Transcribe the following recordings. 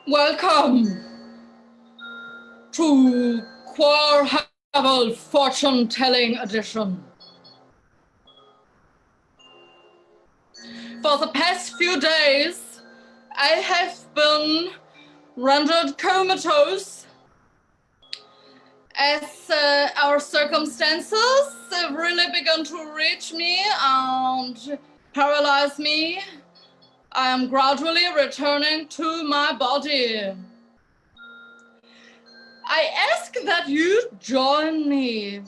Welcome to QUAR HOVEL fortune-telling edition. For the past few days, I have been rendered comatose as our circumstances have really begun to reach me and paralyze me. I am gradually returning to my body. I ask that you join me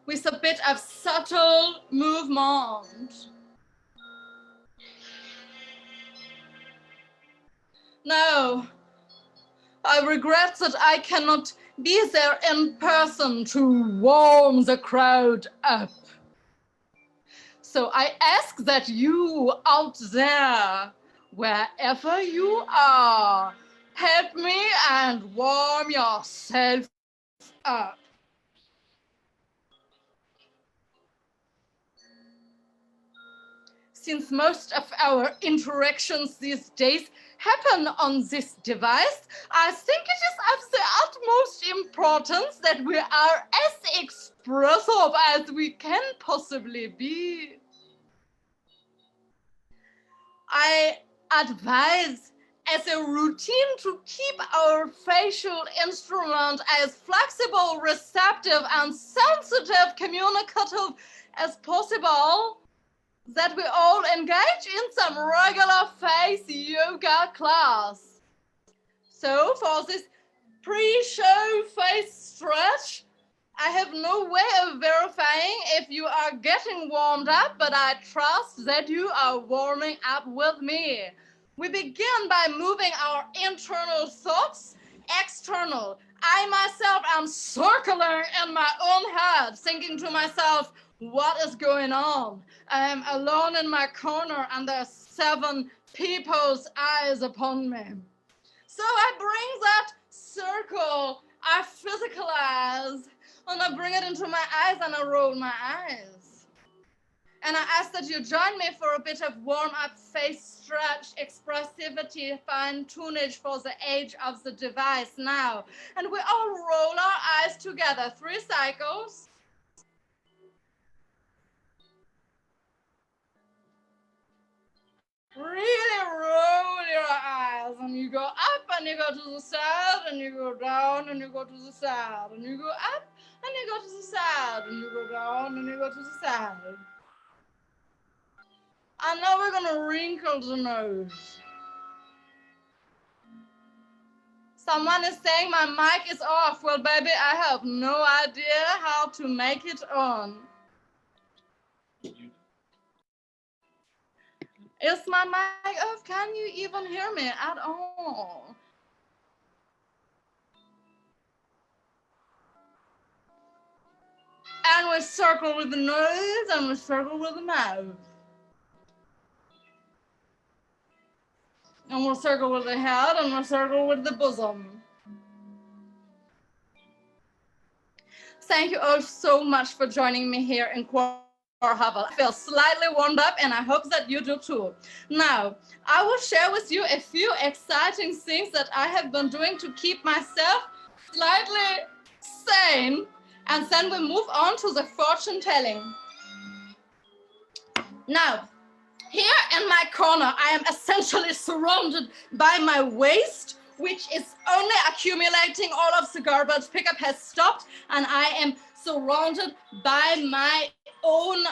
with a bit of subtle movement. Now, I regret that I cannot be there in person to warm the crowd up. So I ask that you out there, wherever you are, help me and warm yourself up. Since most of our interactions these days happen on this device, I think it is of the utmost importance that we are as expressive as we can possibly be. I advise as a routine to keep our facial instrument as flexible, receptive, and sensitive communicative as possible, that we all engage in some regular face yoga class. So for this pre-show face stretch, I have no way of verifying if you are getting warmed up, but I trust that you are warming up with me. We begin by moving our internal thoughts external. I myself am circling in my own head, thinking to myself, what is going on? I am alone in my corner and there's 7 people's eyes upon me. So I bring that circle I physicalize, and I bring it into my eyes and I roll my eyes. And I ask that you join me for a bit of warm-up face stretch, expressivity, fine-tunage for the age of the device now. And we all roll our eyes together, 3 cycles. Really roll your eyes, and you go up and you go to the side, and you go down and you go to the side, and you go up and you go to the side, and you go down and you go to the side. And now we're gonna wrinkle the nose. Someone is saying my mic is off. Well, baby, I have no idea how to make it on. Is my mic off? Can you even hear me at all? And we circle with the nose and we circle with the mouth. And we'll circle with the head and we'll circle with the bosom. Thank you all so much for joining me here in QUAR HOVEL. I feel slightly warmed up and I hope that you do too. Now, I will share with you a few exciting things that I have been doing to keep myself slightly sane, and then we move on to the fortune telling. Now, here in my corner, I am essentially surrounded by my waste, which is only accumulating. All of the garbage pickup has stopped, and I am surrounded by my own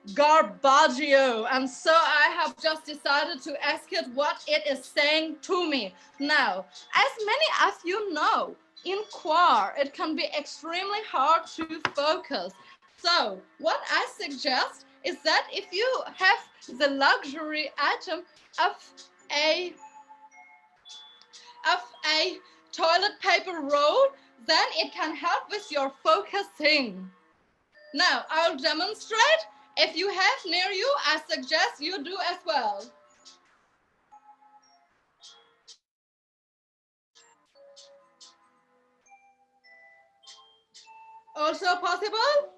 garbaggio. And so I have just decided to ask it what it is saying to me. Now, as many of you know, in QUAR, it can be extremely hard to focus. So what I suggest is that if you have the luxury item of a toilet paper roll, then it can help with your focusing. Now, I'll demonstrate. If you have near you, I suggest you do as well. Also possible?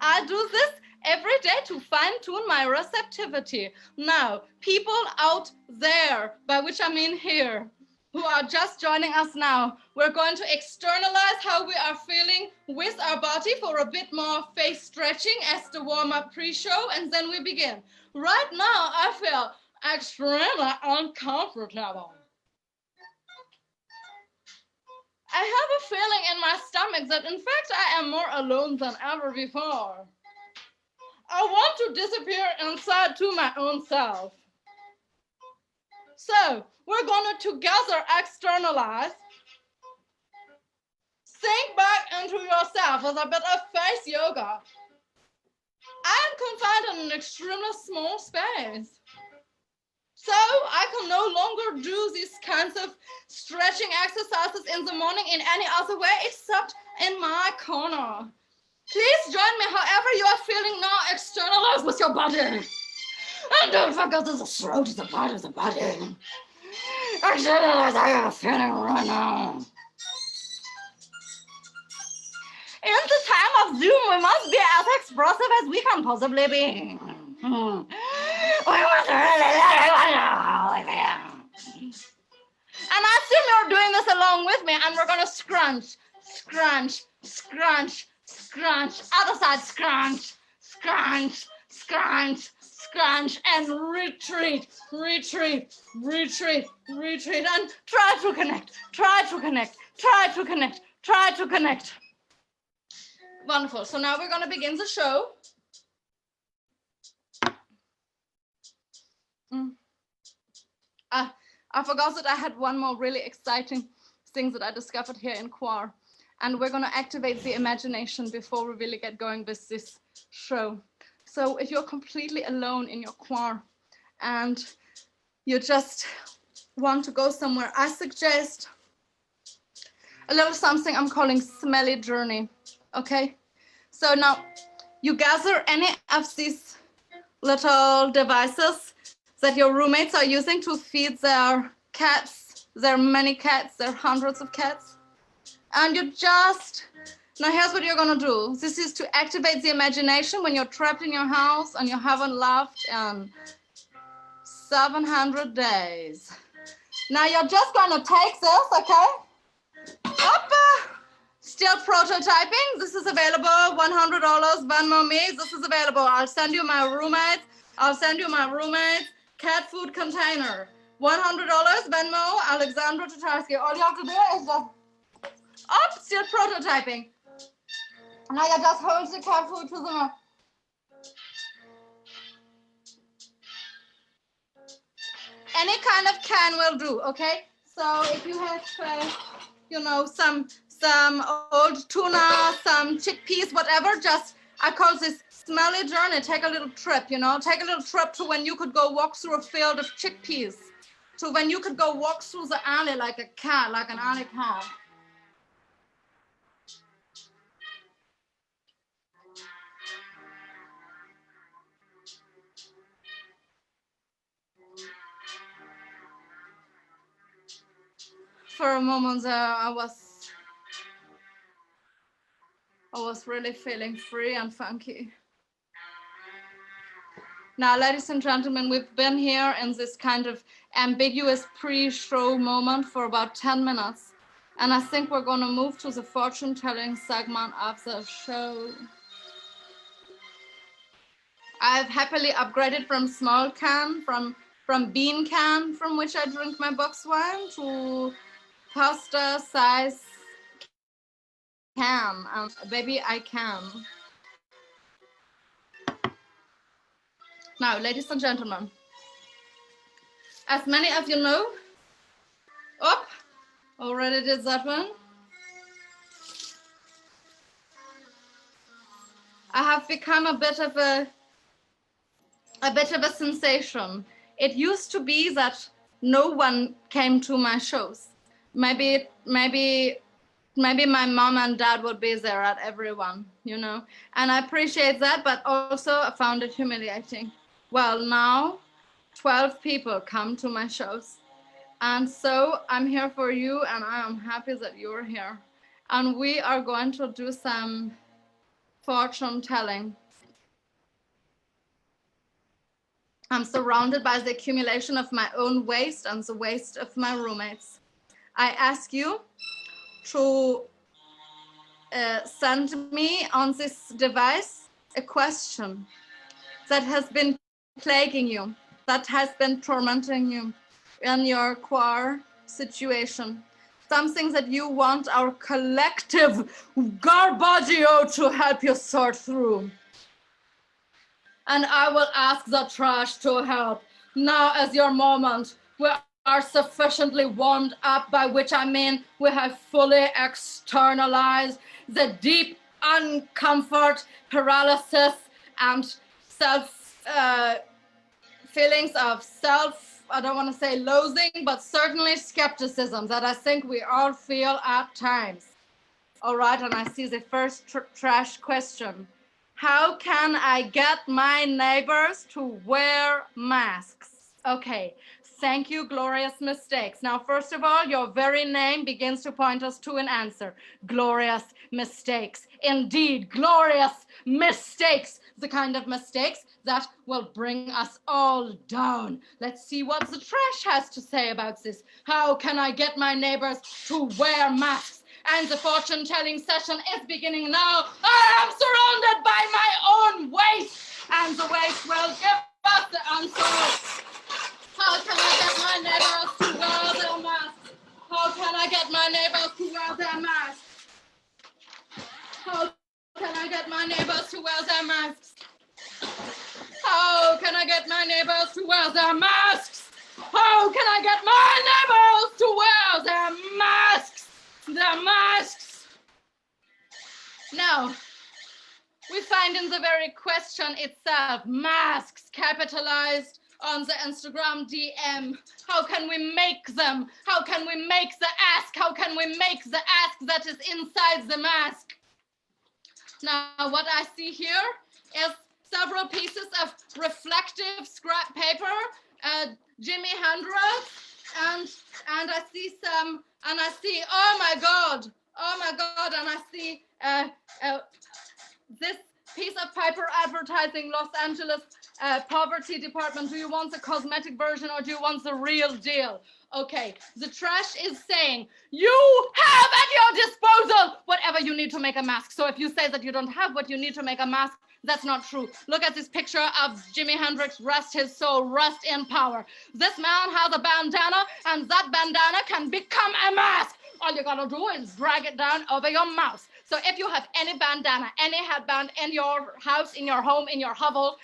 I do this every day to fine-tune my receptivity. Now, people out there, by which I mean here, who are just joining us now, we're going to externalize how we are feeling with our body for a bit more face stretching as the warm-up pre-show, and then we begin. Right now, I feel extremely uncomfortable. I have a feeling in my stomach that, in fact, I am more alone than ever before. I want to disappear inside to my own self. So, we're going to together externalize. Sink back into yourself with a bit of face yoga. I am confined in an extremely small space. So I can no longer do these kinds of stretching exercises in the morning in any other way except in my corner. Please join me however you are feeling now, externalize with your body. And don't forget that the throat is a part of the body. Externalize how you're feeling right now. In the time of Zoom, we must be as expressive as we can possibly be. We must really let everyone know how we feel. And I assume you're doing this along with me, and we're going to scrunch, scrunch, scrunch, scrunch, other side scrunch, scrunch, scrunch, scrunch, and retreat, retreat, retreat, retreat, and try to connect, try to connect, try to connect, try to connect. Wonderful. So now we're going to begin the show. I forgot that I had one more really exciting thing that I discovered here in QUAR. And we're going to activate the imagination before we really get going with this show. So if you're completely alone in your QUAR and you just want to go somewhere, I suggest a little something I'm calling smelly journey. Okay? So now you gather any of these little devices that your roommates are using to feed their cats. There are many cats, there are hundreds of cats. And you just, now here's what you're gonna do. This is to activate the imagination when you're trapped in your house and you haven't laughed in 700 days. Now you're just gonna take this, okay? Up, still prototyping. This is available, $100, Venmo me. This is available. I'll send you my roommates. I'll send you my roommates cat food container. $100, Venmo, Alex Tatarsky. All you have to do is just up, still prototyping. Now you just hold the cat food to the mouth. Any kind of can will do, okay? So if you have, you know, some old tuna, some chickpeas, whatever, just, I call this smelly journey. Take a little trip, you know, take a little trip to when you could go walk through a field of chickpeas, to when you could go walk through the alley like a cat, like an alley cat. For a moment there, I was really feeling free and funky. Now, ladies and gentlemen, we've been here in this kind of ambiguous pre-show moment for about 10 minutes. And I think we're going to move to the fortune-telling segment of the show. I've happily upgraded from small can, from bean can, from which I drink my box wine, to pasta size can. Baby, I can. Now, ladies and gentlemen, as many of you know, already did that one. I have become a bit of a sensation. It used to be that no one came to my shows. Maybe my mom and dad would be there at every one, you know, and I appreciate that, but also I found it humiliating. Well, now 12 people come to my shows, and so I'm here for you, and I am happy that you're here, and we are going to do some fortune telling. I'm surrounded by the accumulation of my own waste and the waste of my roommates. I ask you to send me on this device a question that has been plaguing you, that has been tormenting you in your QUAR situation. Something that you want our collective garbaggio to help you sort through. And I will ask the trash to help. Now is your moment. We are sufficiently warmed up, by which I mean we have fully externalized the deep uncomfort, paralysis, and feelings of I don't want to say loathing, but certainly skepticism that I think we all feel at times. All right, and I see the first trash question. How can I get my neighbors to wear masks? Okay, thank you, glorious mistakes. Now, first of all, your very name begins to point us to an answer. Glorious mistakes. Indeed, glorious mistakes. The kind of mistakes that will bring us all down. Let's see what the trash has to say about this. How can I get my neighbors to wear masks? And the fortune-telling session is beginning now. I am surrounded by my own waste, and the waste will give us the answer. How can I get my neighbors to wear their masks? How can I get my neighbors to wear their masks? How can I get my neighbors to wear their masks? How can I get my neighbors to wear their masks? How can I get my neighbors to wear their masks? The masks. Now, we find in the very question itself, masks capitalized on the Instagram DM. How can we make them? How can we make the ask? How can we make the ask that is inside the mask? Now, what I see here is several pieces of reflective scrap paper, Jimi Hendrix, and I see some, and I see, oh my God, and I see this piece of paper advertising Los Angeles Poverty Department. Do you want the cosmetic version or do you want the real deal? Okay, the trash is saying you have at your disposal whatever you need to make a mask. So if you say that you don't have what you need to make a mask, that's not true. Look at this picture of Jimi Hendrix, rest his soul, rest in power. This man has a bandana, and that bandana can become a mask. All you gotta do is drag it down over your mouth. So if you have any bandana, any headband in your house, in your home, in your hovel,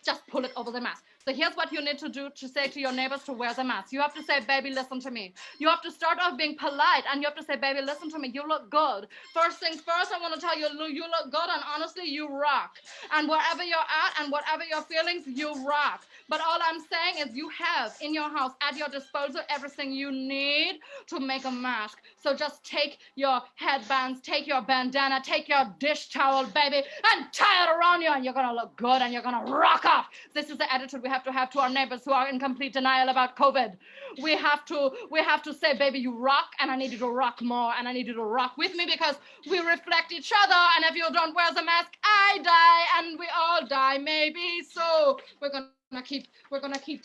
just pull it over the mask. So here's what you need to do to say to your neighbors to wear the mask. You have to say, baby, listen to me. You have to start off being polite, and you have to say, baby, listen to me. You look good. First things first, I want to tell you, you look good, and honestly, you rock. And wherever you're at and whatever your feelings, you rock. But all I'm saying is you have in your house at your disposal everything you need to make a mask. So just take your headbands, take your bandana, take your dish towel, baby, and tie it around you, and you're going to look good, and you're going to rock up. This is the attitude we have to our neighbors who are in complete denial about COVID. We have to say, baby, you rock, and I need you to rock more, and I need you to rock with me because we reflect each other, and if you don't wear the mask, I die, and we all die, maybe. So we're gonna keep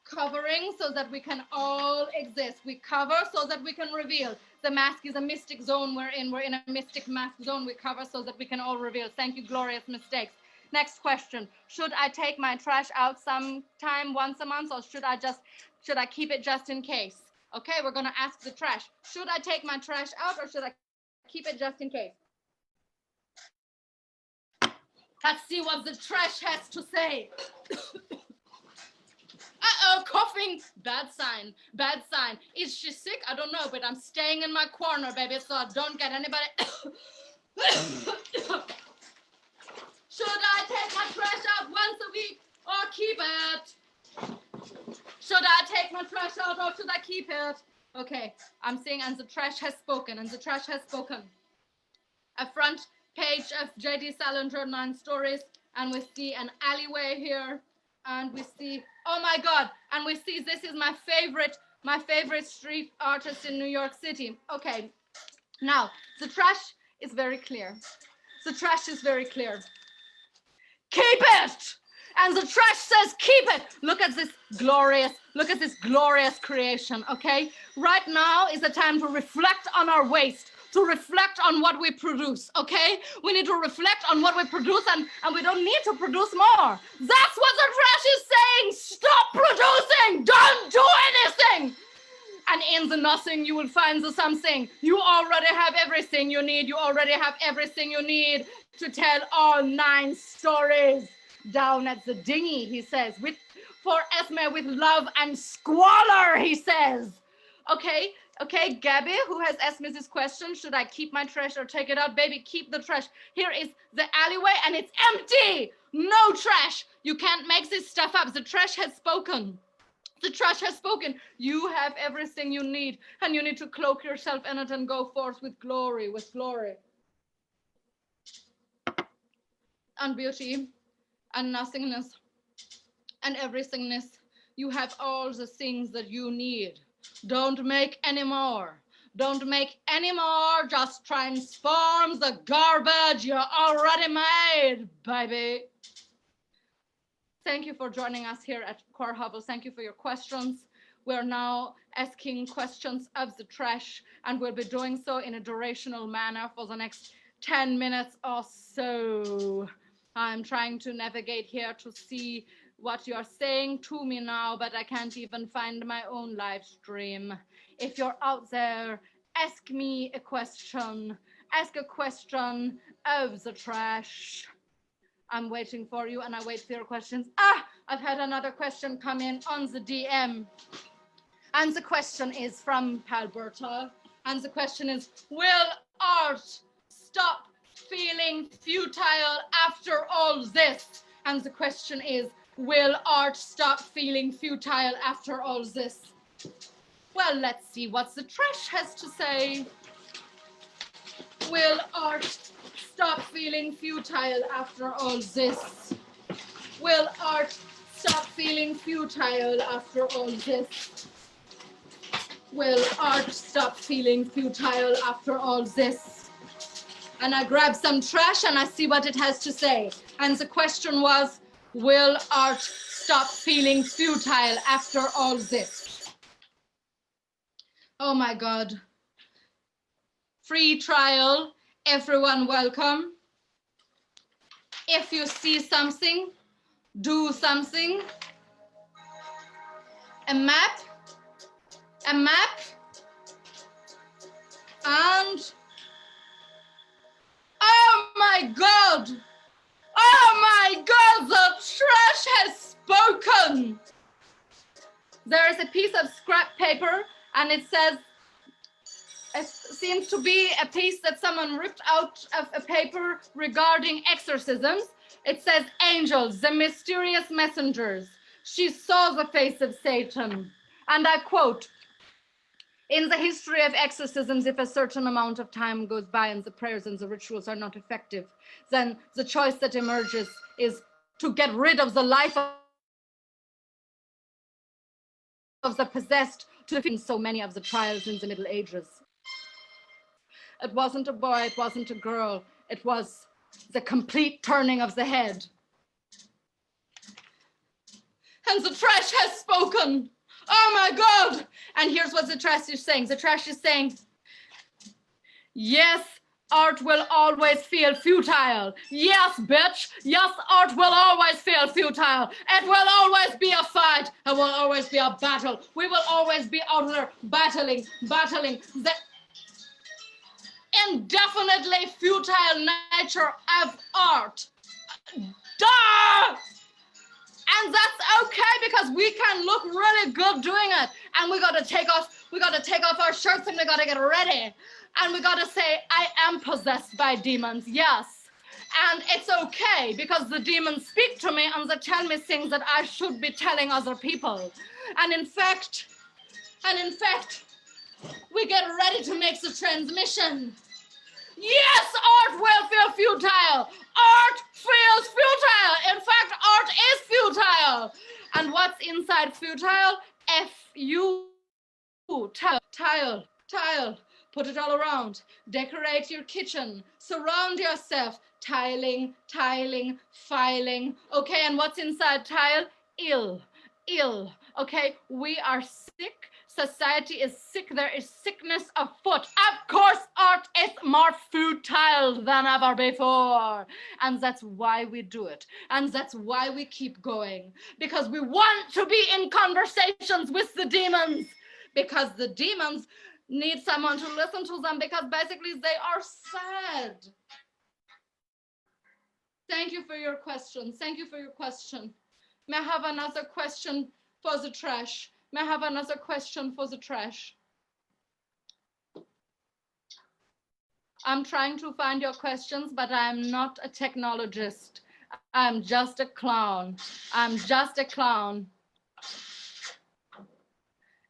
covering so that we can all exist. We cover so that we can reveal. The mask is a mystic zone we're in. We're in a mystic mask zone. We cover so that we can all reveal. Thank you, glorious mistakes. Next question. Should I take my trash out sometime once a month, or should I keep it just in case? Okay, we're gonna ask the trash. Should I take my trash out or should I keep it just in case? Let's see what the trash has to say. Uh-oh, coughing. Bad sign. Bad sign. Is she sick? I don't know, but I'm staying in my corner, baby, so I don't get anybody. Should I take my trash out once a week or keep it? Should I take my trash out or should I keep it? Okay, I'm saying, and the trash has spoken, and the trash has spoken. A front page of J.D. Salinger 9 Stories, and we see an alleyway here, and we see, oh my God, and we see this is my favorite street artist in New York City. Okay, now, the trash is very clear. The trash is very clear. Keep it! And the trash says, keep it. Look at this glorious creation, okay? Right now is the time to reflect on our waste, to reflect on what we produce, okay? We need to reflect on what we produce, and we don't need to produce more. That's what the trash is saying. Stop producing. Don't do anything. And in the nothing, you will find the something. You already have everything you need. You already have everything you need to tell all 9 stories. Down at the dinghy, he says, for Esme with love and squalor, he says. Okay, Gabby, who has asked me this question, should I keep my trash or take it out? Baby, keep the trash. Here is the alleyway and it's empty. No trash. You can't make this stuff up. The trash has spoken. The trash has spoken. You have everything you need, and you need to cloak yourself in it and go forth with glory, and beauty, and nothingness, and everythingness. You have all the things that you need. Don't make any more. Don't make any more. Just transform the garbage you already made, baby. Thank you for joining us here at QUAR HOVEL. Thank you for your questions. We're now asking questions of the trash, and we'll be doing so in a durational manner for the next 10 minutes or so. I'm trying to navigate here to see what you're saying to me now, but I can't even find my own live stream. If you're out there, ask me a question. Ask a question of the trash. I'm waiting for you, and I wait for your questions. I've had another question come in on the DM. And the question is from Palberta. And the question is, will art stop feeling futile after all this? And the question is, will art stop feeling futile after all this? Well, let's see what the trash has to say. Will art stop feeling futile after all this? Will art stop feeling futile after all this? Will art stop feeling futile after all this? And I grab some trash and I see what it has to say. And the question was, will art stop feeling futile after all this? Oh my God. Free trial, everyone welcome. If you see something, do something. A map, and oh my God, the trash has spoken. There is a piece of scrap paper and it says, it seems to be a piece that someone ripped out of a paper regarding exorcisms. It says, angels, the mysterious messengers. She saw the face of Satan. And I quote, in the history of exorcisms, if a certain amount of time goes by and the prayers and the rituals are not effective, then the choice that emerges is to get rid of the life of the possessed, to defeat so many of the trials in the Middle Ages. It wasn't a boy, it wasn't a girl, it was the complete turning of the head. And the trash has spoken. Oh my God. And here's what the trash is saying. The trash is saying, yes, art will always feel futile. Yes, bitch. Yes, art will always feel futile. It will always be a fight. It will always be a battle. We will always be out there battling the indefinitely futile nature of art. Duh! And that's okay, because we can look really good doing it. And we gotta take off our shirts and we gotta get ready. And we gotta say, I am possessed by demons, yes. And it's okay, because the demons speak to me and they tell me things that I should be telling other people. And in fact, we get ready to make the transmission. Yes, art will feel futile. Art feels futile. In fact, art is futile. And what's inside futile? F-U. Tile. Put it all around. Decorate your kitchen. Surround yourself. Tiling, tiling, filing. Okay, and what's inside tile? Ill. Okay, we are sick. Society is sick. There is sickness afoot. Of course, art is more futile than ever before. And that's why we do it. And that's why we keep going. Because we want to be in conversations with the demons. Because the demons need someone to listen to them, because basically they are sad. Thank you for your question. Thank you for your question. May I have another question for the trash? May I have another question for the trash? I'm trying to find your questions, but I'm not a technologist. I'm just a clown. I'm just a clown.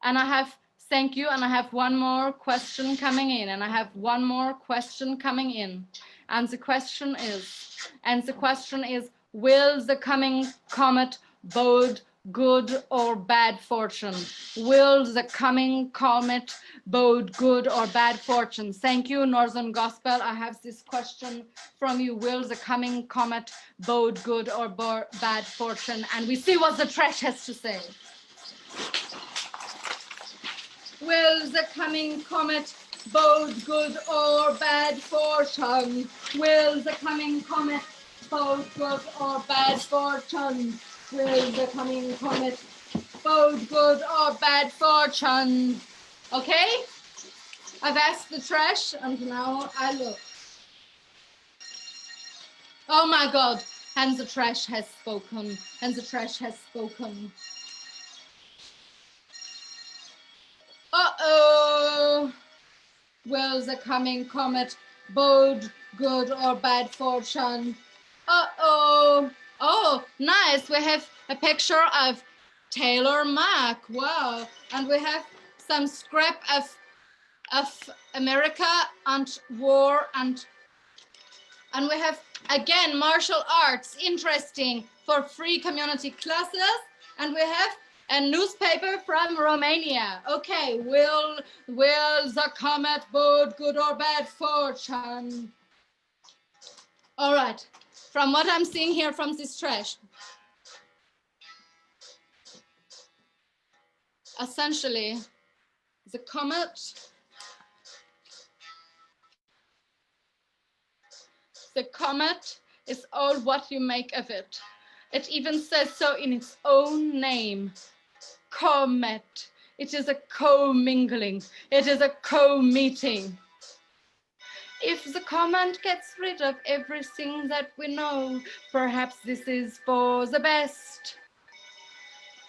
And I have, thank you, and I have one more question coming in, and I have one more question coming in. And the question is, will the coming comet bode good or bad fortune? Will the coming comet bode good or bad fortune? Thank you, Northern Gospel. I have this question from you. Will the coming comet bode good or bad fortune? And we see what the trash has to say. Will the coming comet bode good or bad fortune? Will the coming comet bode good or bad fortune? Will the coming comet bode good or bad fortune? Okay? I've asked the trash and now I look. Oh my God, and the trash has spoken, and the trash has spoken. Uh-oh. Will the coming comet bode good or bad fortune? Uh-oh. Oh, nice. We have a picture of Taylor Mack. Wow. And we have some scrap of America and war, and we have, again, martial arts. Interesting, for free community classes. And we have a newspaper from Romania. Okay, will the comet bode good or bad fortune? All right, from what I'm seeing here from this trash, essentially, the comet is all what you make of it. It even says so in its own name. Comet. It is a co-mingling. It is a co-meeting. If the comet gets rid of everything that we know, perhaps this is for the best.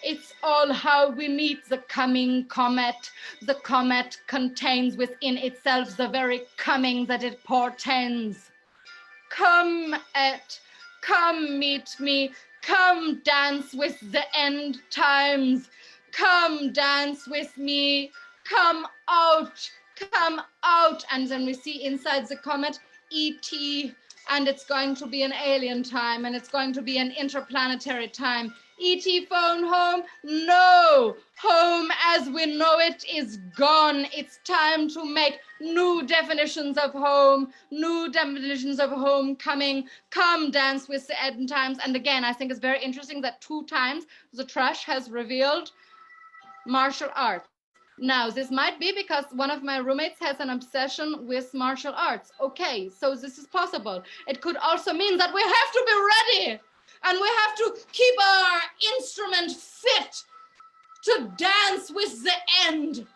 It's all how we meet the coming comet. The comet contains within itself the very coming that it portends. Come meet me. Come dance with the end times. Come dance with me. Come out. And then we see inside the comet E.T. and it's going to be an alien time, and it's going to be an interplanetary time. E.T. phone home? No. Home as we know it is gone. It's time to make new definitions of home, new definitions of homecoming. Come dance with the end times. And again, I think it's very interesting that 2 times the trash has revealed martial arts. Now, this might be because one of my roommates has an obsession with martial arts. Okay, so this is possible. It could also mean that we have to be ready, and we have to keep our instrument fit to dance with the end.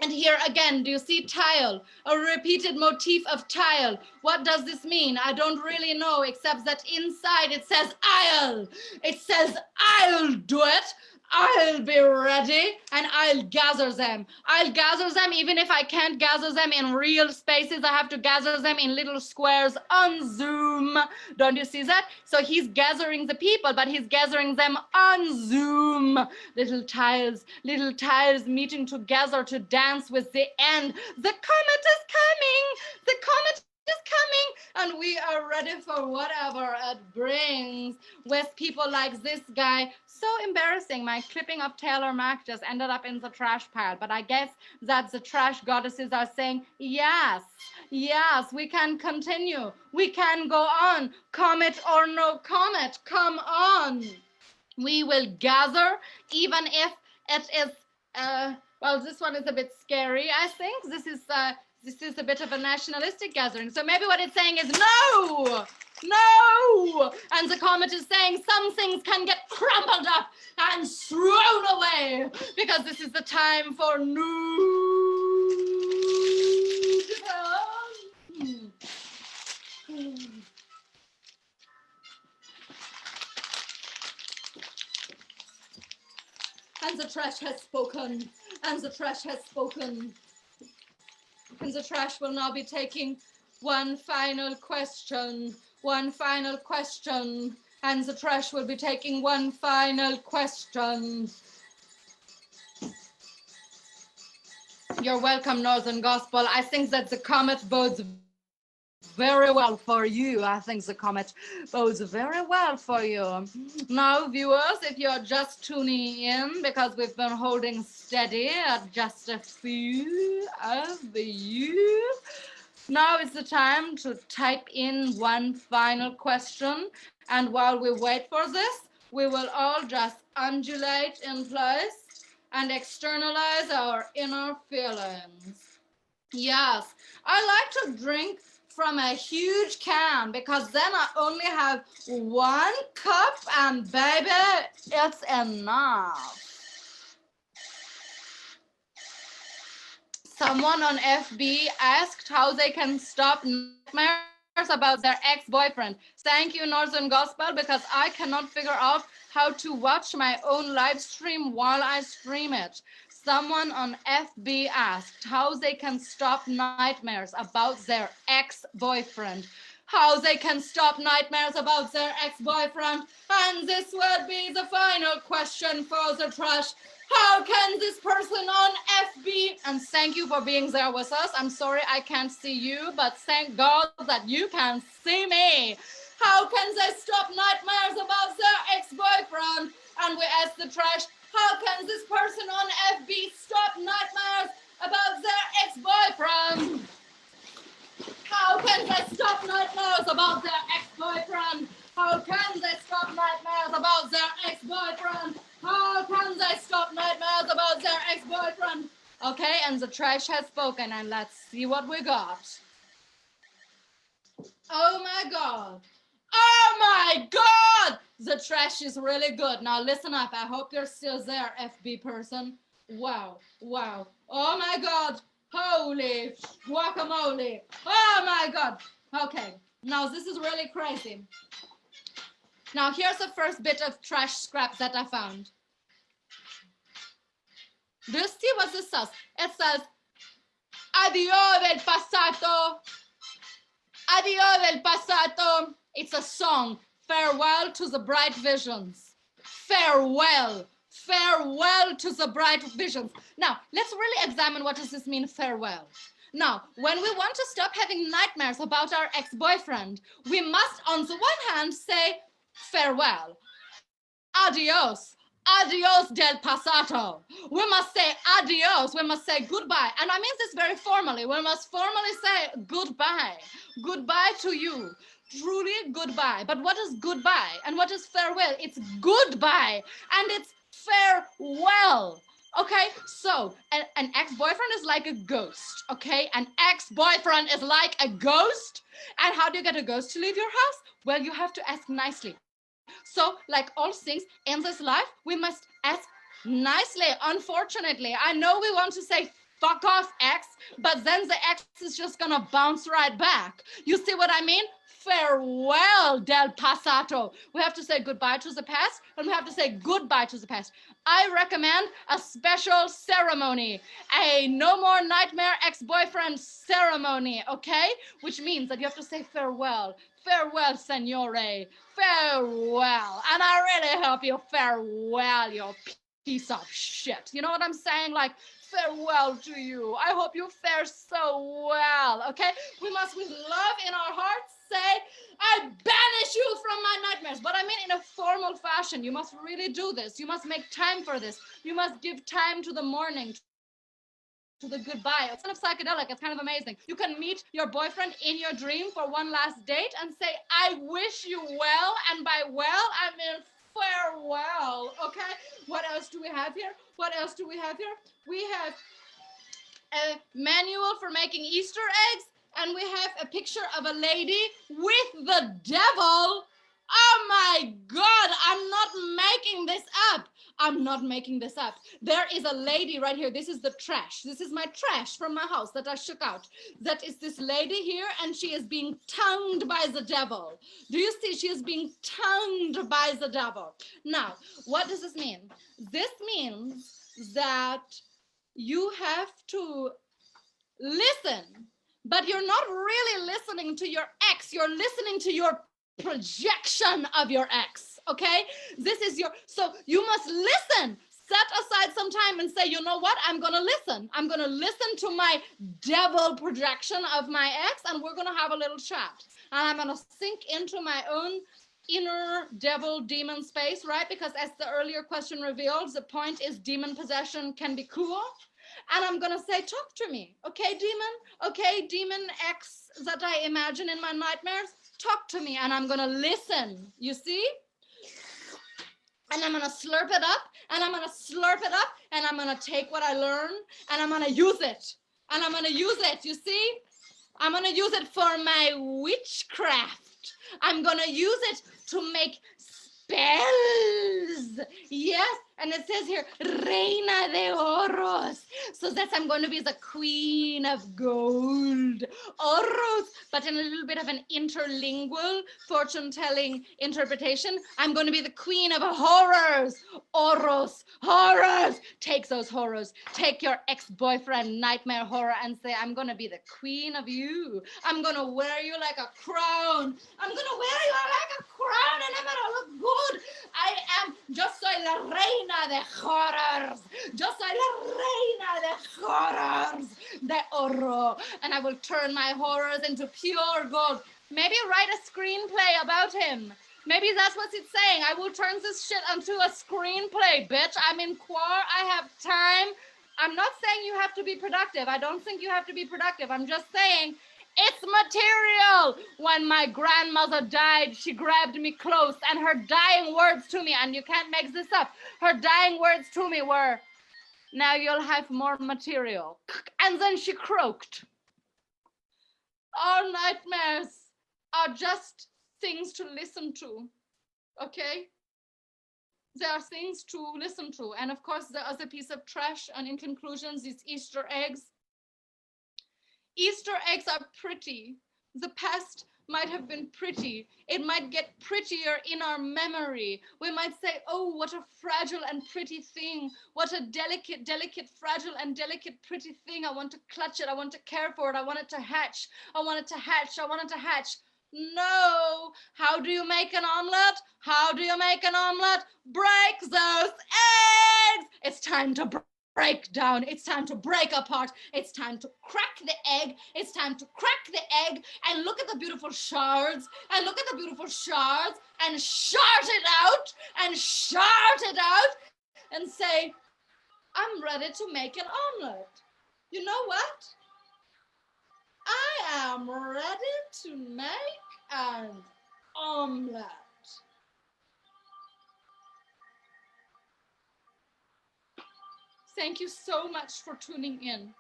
And here again, do you see tile? A repeated motif of tile. What does this mean? I don't really know, except that inside it says I'll. It says I'll do it. I'll be ready, and I'll gather them. I'll gather them even if I can't gather them in real spaces. I have to gather them in little squares on Zoom. Don't you see that? So he's gathering the people, but he's gathering them on Zoom. Little tiles meeting together to dance with the end. The comet is coming. The comet is coming, and we are ready for whatever it brings, with people like this guy. So embarrassing. My clipping of Taylor Mac just ended up in the trash pile, but I guess that the trash goddesses are saying, yes, yes, we can continue, we can go on, comet or no comet, come on. We will gather, even if it is well, this one is a bit scary. I think this is a bit of a nationalistic gathering. So maybe what it's saying is no, no. And the comet is saying some things can get crumpled up and thrown away, because this is the time for new. And the trash has spoken, and the trash has spoken. And the trash will now be taking one final question, and the trash will be taking one final question. You're welcome, Northern Gospel. I think that the comet bodes very well for you. I think the comet bodes very well for you. Now, viewers, if you're just tuning in, because we've been holding steady at just a few of you, now is the time to type in one final question. And while we wait for this, we will all just undulate in place and externalize our inner feelings. Yes, I like to drink from a huge can, because then I only have 1 cup, and baby, it's enough. Someone on FB asked how they can stop nightmares about their ex-boyfriend. Thank you, Northern Gospel, because I cannot figure out how to watch my own live stream while I stream it. Someone on FB asked how they can stop nightmares about their ex-boyfriend. How they can stop nightmares about their ex-boyfriend. And this would be the final question for the trash. How can this person on FB, and thank you for being there with us. I'm sorry I can't see you, but thank God that you can see me. How can they stop nightmares about their ex-boyfriend? And we ask the trash, how can this person on FB stop nightmares about their ex-boyfriend? How can they stop nightmares about their ex-boyfriend? How can they stop nightmares about their ex-boyfriend? How can they stop nightmares about their ex-boyfriend? Okay, and the trash has spoken, and let's see what we got. Oh my God. Oh my God! The trash is really good. Now listen up. I hope you're still there, FB person. Wow, wow. Oh my God. Holy guacamole. Oh my God. Okay, now this is really crazy. Now here's the first bit of trash scrap that I found. Do you see what this says? It says, Adiós del pasado. Adiós del pasado. It's a song. Farewell to the bright visions. Farewell. Farewell to the bright visions. Now, let's really examine what does this mean, farewell. Now, when we want to stop having nightmares about our ex-boyfriend, we must, on the one hand, say farewell. Adios. Adios del pasado. We must say adios. We must say goodbye. And I mean this very formally. We must formally say goodbye. Goodbye to you. Truly goodbye. But what is goodbye? And what is farewell? It's goodbye. And it's farewell. Okay, so an ex-boyfriend is like a ghost, okay? An ex-boyfriend is like a ghost. And how do you get a ghost to leave your house? Well, you have to ask nicely. So, like all things in this life, we must ask nicely. Unfortunately, I know we want to say fuck off, ex, but then the ex is just gonna bounce right back. You see what I mean? Farewell del pasado. We have to say goodbye to the past, and we have to say goodbye to the past. I recommend a special ceremony, a no more nightmare ex-boyfriend ceremony, okay? Which means that you have to say farewell. Farewell, signore. Farewell. And I really hope you farewell your piece of shit. You know what I'm saying? Like, farewell to you. I hope you fare so well, okay? We must, with love in our hearts, say, I banish you from my nightmares. But I mean in a formal fashion. You must really do this. You must make time for this. You must give time to the morning, to the goodbye. It's kind of psychedelic. It's kind of amazing. You can meet your boyfriend in your dream for one last date and say, I wish you well. And by well, I mean farewell. Okay? What else do we have here? What else do we have here? We have a manual for making Easter eggs, and we have a picture of a lady with the devil. Oh my God, I'm not making this up. I'm not making this up. There is a lady right here. This is the trash. This is my trash from my house that I shook out. That is this lady here, and she is being tongued by the devil. Do you see? She is being tongued by the devil. Now, what does this mean? This means that you have to listen, but you're not really listening to your ex. You're listening to your projection of your ex, okay? This is your, so you must listen. Set aside some time and say, you know what? I'm going to listen. I'm going to listen to my devil projection of my ex, and we're going to have a little chat. And I'm going to sink into my own inner devil demon space, right? Because as the earlier question revealed, the point is demon possession can be cool. And I'm going to say, talk to me. Okay, demon? Okay, demon ex that I imagine in my nightmares, talk to me. And I'm going to listen, you see? And I'm going to slurp it up, and I'm going to slurp it up, and I'm going to take what I learn, and I'm going to use it. And I'm going to use it, you see? I'm going to use it for my witchcraft. I'm going to use it to make spells. Yes, and it says here, Reina de Oros. So that's, I'm going to be the queen of gold. Oros, but in a little bit of an interlingual fortune-telling interpretation. I'm going to be the queen of horrors. Oros, horrors. Take those horrors. Take your ex-boyfriend nightmare horror and say, I'm going to be the queen of you. I'm going to wear you like a crown. I'm going to wear you like a crown, and I'm going to look good. I am, yo soy la reina de horrors. Yo soy la reina de horrors de oro. And I will turn my horrors into pure gold. Maybe write a screenplay about him. Maybe that's what it's saying. I will turn this shit into a screenplay, bitch. I'm in QUAR. I have time. I'm not saying you have to be productive. I don't think you have to be productive. I'm just saying it's material. When my grandmother died, she grabbed me close, and her dying words to me, and you can't make this up, her dying words to me were, now you'll have more material. And then she croaked. Our nightmares are just things to listen to, okay? There are things to listen to. And of course, the other piece of trash, and in conclusion, these Easter eggs. Easter eggs are pretty. The past might have been pretty. It might get prettier in our memory. We might say, oh, what a fragile and pretty thing. What a delicate, fragile and delicate, pretty thing. I want to clutch it. I want to care for it. I want it to hatch. I want it to hatch. I want it to hatch. No. How do you make an omelet? How do you make an omelet? Break those eggs. It's time to break down. It's time to break apart. It's time to crack the egg. It's time to crack the egg and look at the beautiful shards, and look at the beautiful shards, and shart it out, and shart it out, and say, I'm ready to make an omelet. You know what? I am ready to make an omelet. Thank you so much for tuning in.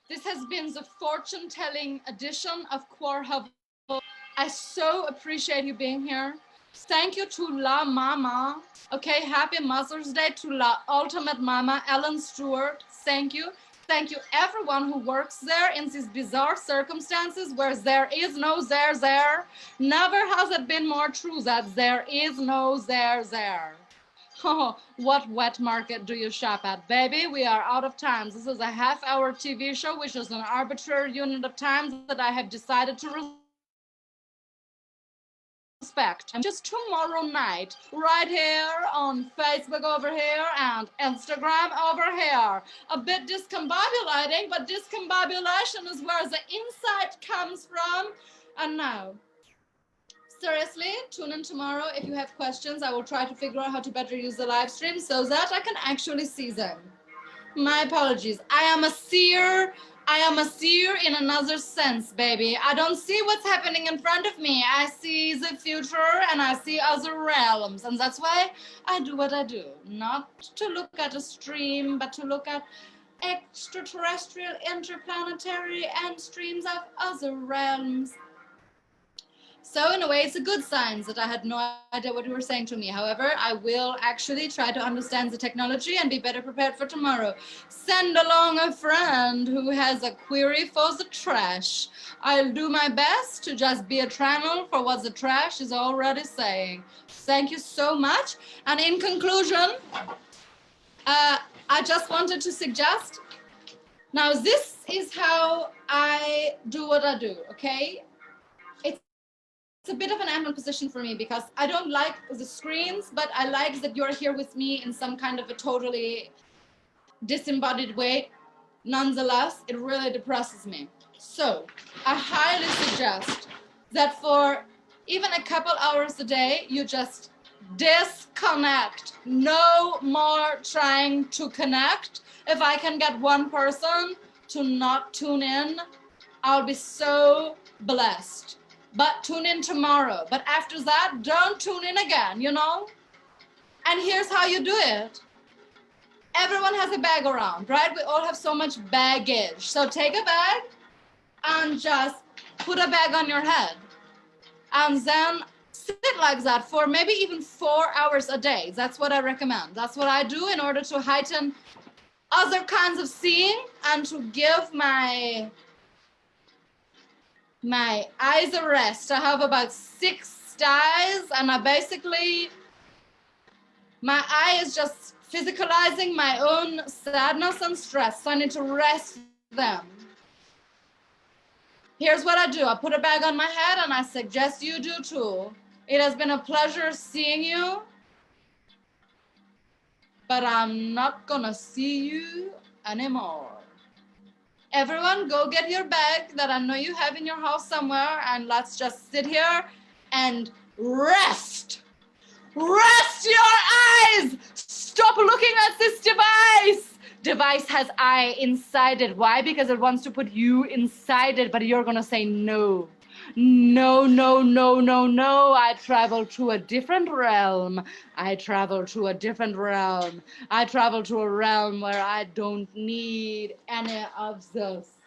This has been the fortune-telling edition of QUAR HOVEL. I so appreciate you being here. Thank you to La Mama. Okay, happy Mother's Day to La Ultimate Mama, Ellen Stewart. Thank you. Thank you everyone who works there in these bizarre circumstances where there is no there. Never has it been more true that there is no there. Oh, what wet market do you shop at, baby? We are out of time. This is a half-hour TV show, which is an arbitrary unit of time that I have decided to expect. Just tomorrow night, right here on Facebook over here and Instagram over here. A bit discombobulating, but discombobulation is where the insight comes from. And now, seriously, tune in tomorrow. If you have questions, I will try to figure out how to better use the live stream so that I can actually see them. My apologies. I am a seer. I am a seer in another sense, baby. I don't see what's happening in front of me. I see the future and I see other realms. And that's why I do what I do. Not to look at a stream, but to look at extraterrestrial, interplanetary, and streams of other realms. So in a way, it's a good sign that I had no idea what you were saying to me. However, I will actually try to understand the technology and be better prepared for tomorrow. Send along a friend who has a query for the trash. I'll do my best to just be a channel for what the trash is already saying. Thank you so much. And in conclusion, I just wanted to suggest, now this is how I do what I do, okay? It's a bit of an ambivalent position for me because I don't like the screens, but I like that you're here with me in some kind of a totally disembodied way. Nonetheless, it really depresses me. So I highly suggest that for even a couple hours a day, you just disconnect. No more trying to connect. If I can get one person to not tune in, I'll be so blessed. But tune in tomorrow. But after that, don't tune in again, you know? And here's how you do it. Everyone has a bag around, right? We all have so much baggage. So take a bag and just put a bag on your head. And then sit like that for maybe even 4 hours a day. That's what I recommend. That's what I do in order to heighten other kinds of seeing and to give my eyes a rest. I have about 6 eyes and I basically, my eye is just physicalizing my own sadness and stress. So I need to rest them. Here's what I do. I put a bag on my head and I suggest you do too. It has been a pleasure seeing you, but I'm not gonna see you anymore. Everyone, go get your bag that I know you have in your house somewhere, and let's just sit here and rest. Rest your eyes! Stop looking at this device! Device has I inside it. Why? Because it wants to put you inside it, but you're gonna say no. No, no, no, no, no. I travel to a different realm. I travel to a different realm. I travel to a realm where I don't need any of this.